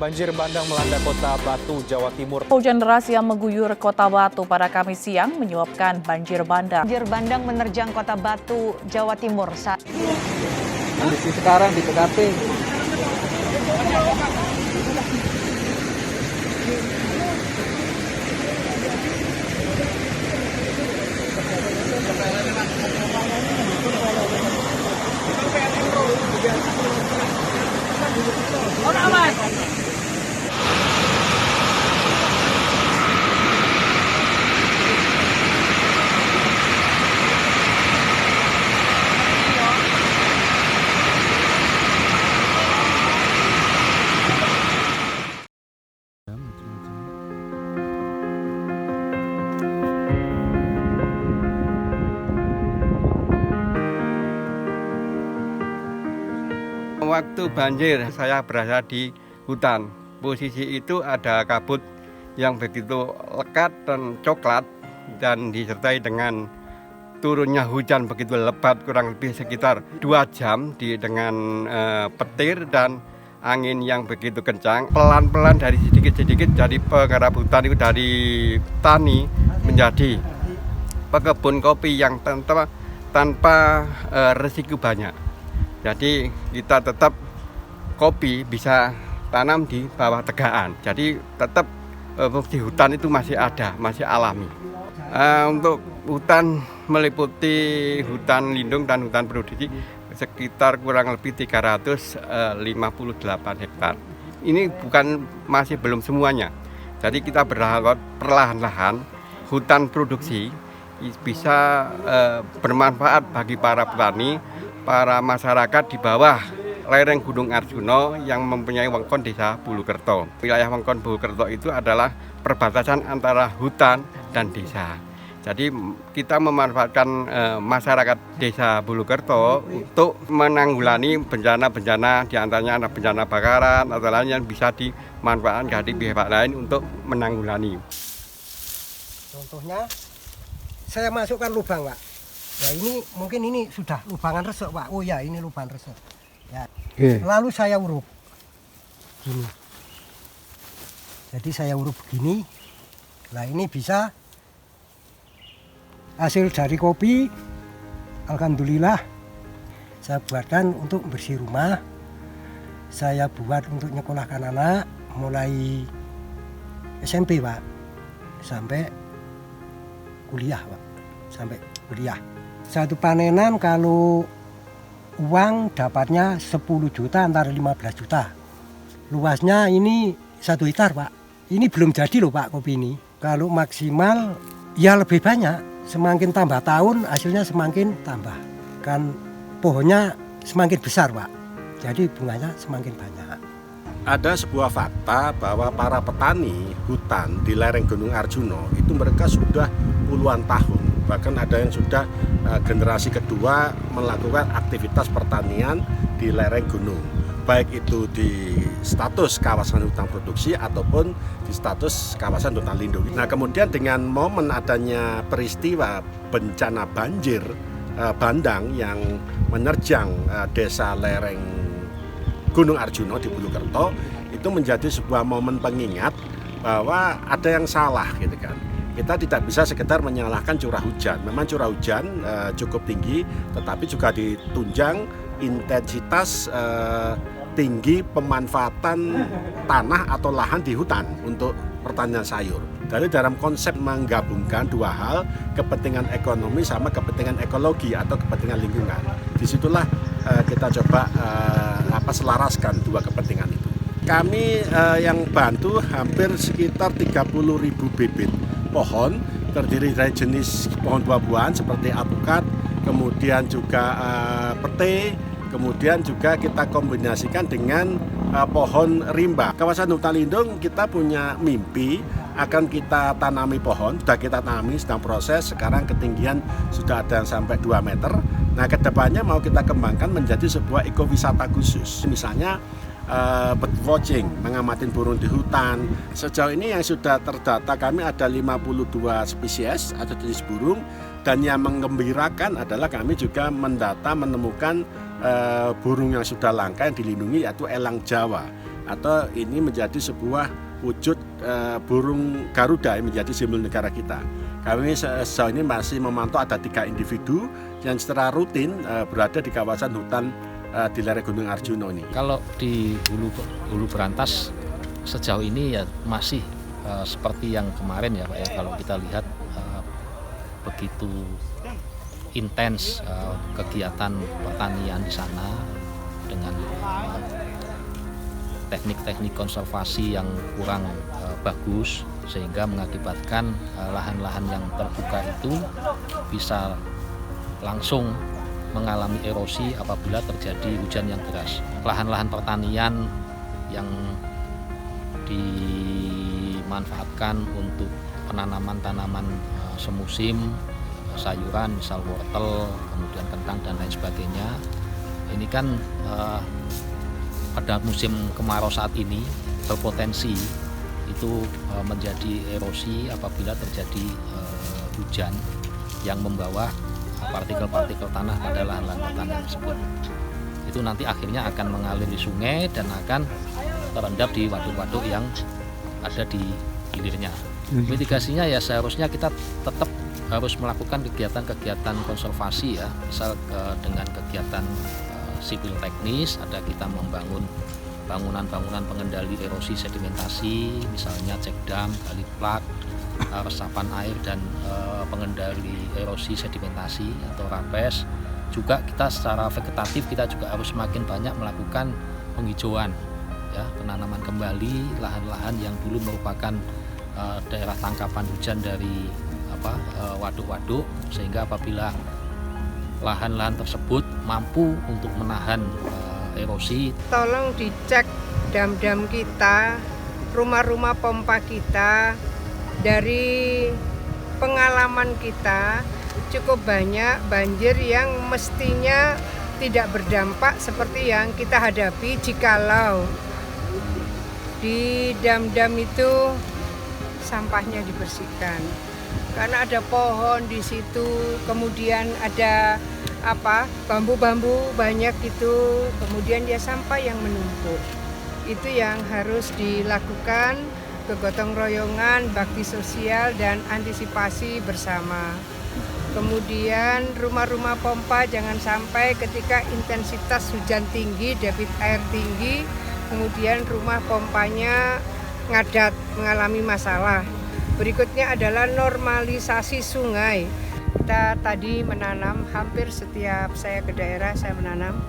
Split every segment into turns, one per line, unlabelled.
Banjir bandang melanda Kota Batu, Jawa Timur.
Hujan deras yang mengguyur Kota Batu pada Kamis siang menyebabkan banjir bandang.
Banjir bandang menerjang Kota Batu, Jawa Timur.
Kondisi sekarang di TKP.
Waktu banjir saya berada di hutan. Posisi itu ada kabut yang begitu lekat dan coklat dan disertai dengan turunnya hujan begitu lebat kurang lebih sekitar 2 jam dengan petir dan angin yang begitu kencang. Pelan-pelan dari sedikit-sedikit dari penggarap hutan itu dari tani menjadi pekebun kopi yang tanpa resiko banyak. Jadi kita tetap kopi bisa tanam di bawah tegaan. Jadi tetap fungsi hutan itu masih ada, masih alami. Untuk hutan meliputi hutan lindung dan hutan produksi sekitar kurang lebih 358 hektar. Ini masih belum semuanya. Jadi kita berharap perlahan-lahan hutan produksi bisa bermanfaat bagi para petani, para masyarakat di bawah lereng Gunung Arjuna yang mempunyai wewengkon Desa Bulukerto. Wilayah wewengkon Bulukerto itu adalah perbatasan antara hutan dan desa. Jadi kita memanfaatkan masyarakat Desa Bulukerto untuk menanggulangi bencana-bencana, di antaranya ada bencana bakaran atau lain yang bisa dimanfaatkan dari pihak lain untuk menanggulangi.
Contohnya saya masukkan lubang, Pak. Ya ini mungkin ini sudah lubangan resek, Pak. Oh ya, ini lubang resek. Ya. Lalu saya uruk gini. Jadi saya uruk begini. Nah ini bisa hasil dari kopi. Alhamdulillah saya buatkan untuk bersih rumah. Saya buat untuk nyekolahkan anak mulai SMP, Pak, sampai kuliah, Pak, sampai kuliah. Satu panenan kalau uang dapatnya 10 juta antara 15 juta. Luasnya ini 1 hektar, Pak. Ini belum jadi loh, Pak, kopi ini. Kalau maksimal ya lebih banyak. Semakin tambah tahun hasilnya semakin tambah. Kan pohonnya semakin besar, Pak. Jadi bunganya semakin banyak.
Ada sebuah fakta bahwa para petani hutan di lereng Gunung Arjuna itu mereka sudah puluhan tahun. Bahkan ada yang sudah generasi kedua melakukan aktivitas pertanian di lereng gunung. Baik itu di status kawasan hutan produksi ataupun di status kawasan hutan lindung. Nah kemudian dengan momen adanya peristiwa bencana banjir bandang yang menerjang desa lereng Gunung Arjuna di Bulukerto, itu menjadi sebuah momen pengingat bahwa ada yang salah gitu kan. Kita tidak bisa sekedar menyalahkan curah hujan. Memang curah hujan cukup tinggi, tetapi juga ditunjang intensitas tinggi pemanfaatan tanah atau lahan di hutan untuk pertanian sayur. Dari dalam konsep menggabungkan dua hal, kepentingan ekonomi sama kepentingan ekologi atau kepentingan lingkungan. Disitulah kita coba selaraskan dua kepentingan itu. Kami yang bantu hampir sekitar 30.000 bibit pohon, terdiri dari jenis pohon buah-buahan seperti alpukat, kemudian juga pete, kemudian juga kita kombinasikan dengan pohon rimba. Kawasan hutan lindung kita punya mimpi akan kita tanami pohon, sudah kita tanami, sedang proses, sekarang ketinggian sudah ada yang sampai 2 meter. Nah kedepannya mau kita kembangkan menjadi sebuah ekowisata khusus, misalnya bird watching, mengamati burung di hutan. Sejauh ini yang sudah terdata kami ada 52 spesies atau jenis burung, dan yang menggembirakan adalah kami juga mendata menemukan burung yang sudah langka yang dilindungi, yaitu elang Jawa. atau ini menjadi sebuah wujud burung Garuda yang menjadi simbol negara kita. Kami sejauh ini masih memantau ada 3 individu yang secara rutin berada di kawasan hutan di lereng Gunung Arjuna ini.
Kalau di Hulu Berantas sejauh ini ya masih seperti yang kemarin ya Pak ya, kalau kita lihat begitu intens kegiatan pertanian di sana dengan teknik-teknik konservasi yang kurang bagus, sehingga mengakibatkan lahan-lahan yang terbuka itu bisa langsung mengalami erosi apabila terjadi hujan yang deras. Lahan-lahan pertanian yang dimanfaatkan untuk penanaman tanaman semusim, sayuran, misal wortel, kemudian kentang dan lain sebagainya. Ini kan pada musim kemarau saat ini berpotensi itu menjadi erosi apabila terjadi hujan yang membawa partikel-partikel tanah pada lahan-lahan pertanian tersebut. Itu nanti akhirnya akan mengalir di sungai dan akan terendap di waduk-waduk yang ada di hilirnya. Mitigasinya ya seharusnya kita tetap harus melakukan kegiatan-kegiatan konservasi ya, misal dengan kegiatan sipil teknis, ada kita membangun bangunan-bangunan pengendali erosi sedimentasi, misalnya cek dam, gali plak, resapan air dan pengendali erosi sedimentasi atau RAPES. Juga kita secara vegetatif kita juga harus semakin banyak melakukan penghijauan ya, penanaman kembali lahan-lahan yang dulu merupakan daerah tangkapan hujan dari waduk-waduk, sehingga apabila lahan-lahan tersebut mampu untuk menahan erosi.
Tolong dicek dam-dam kita, rumah-rumah pompa kita. Dari pengalaman kita cukup banyak banjir yang mestinya tidak berdampak seperti yang kita hadapi jikalau di dam-dam itu sampahnya dibersihkan. Karena ada pohon di situ, kemudian ada bambu-bambu banyak itu, kemudian ya sampah yang menumpuk. Itu yang harus dilakukan, kegotong royongan, bakti sosial dan antisipasi bersama. Kemudian rumah-rumah pompa jangan sampai ketika intensitas hujan tinggi, debit air tinggi, kemudian rumah pompanya ngadat, mengalami masalah. Berikutnya adalah normalisasi sungai. Kita tadi menanam, hampir setiap saya ke daerah saya menanam.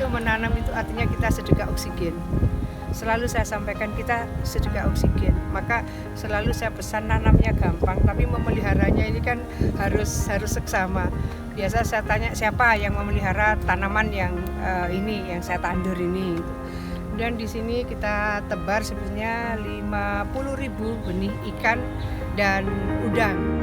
Menanam itu artinya kita sedekah oksigen. Selalu saya sampaikan kita sedekah oksigen. Maka selalu saya pesan nanamnya gampang, tapi memeliharanya ini kan harus seksama. Biasa saya tanya siapa yang memelihara tanaman yang yang saya tandur ini. Dan di sini kita tebar sebenarnya 50.000 benih ikan dan udang.